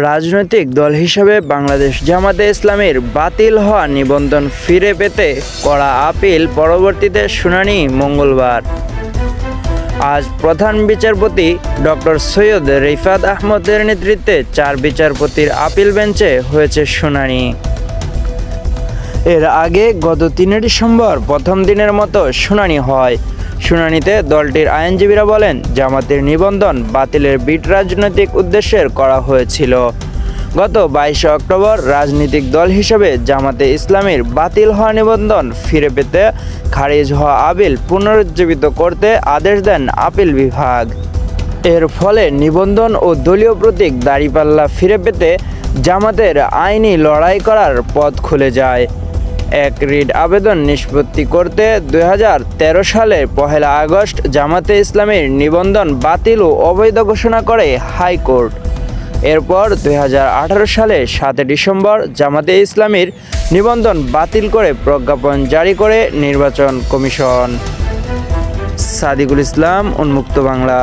রাজনৈতিক দল হিসেবে বাংলাদেশ জামাতে ইসলামীর বাতিল হওয়া নিবন্ধন ফিরে পেতে করা আপিল পরবর্তীতে শুনানি মঙ্গলবার। আজ প্রধান বিচারপতি ডক্টর সৈয়দ রিফাত আহমদের নেতৃত্বে 4 বিচারপতির আপিল বেঞ্চে হয়েছে শুনানি। এর আগে গত 3 ডিসেম্বর প্রথম দিনের মতো শুনানি হয়। শুনানিতে দলটির আইনজীবীরা বলেন, জামাতের নিবন্ধন বাতিলের বিট রাজনৈতিক উদ্দেশ্যের করা হয়েছিল। গত 22 অক্টোবর রাজনৈতিক দল হিসেবে জামাতে ইসলামীর বাতিল হওয়া নিবন্ধন ফিরে পেতে খারিজ হওয়া আপিল পুনরুজ্জীবিত করতে আদেশ দেন আপিল বিভাগ। এর ফলে নিবন্ধন ও দলীয় প্রতীক দাঁড়িপাল্লা ফিরে পেতে জামাতের আইনি লড়াই করার পথ খুলে যায়। এক রিট আবেদন নিষ্পত্তি করতে 2013 সালের 1 আগস্ট জামাতে ইসলামীর নিবন্ধন বাতিল ও অবৈধ ঘোষণা করে হাইকোর্ট। এরপর 2018 সালে 7 ডিসেম্বর জামাতে ইসলামীর নিবন্ধন বাতিল করে প্রজ্ঞাপন জারি করে নির্বাচন কমিশন। সাদিকুল ইসলাম, উন্মুক্ত বাংলা।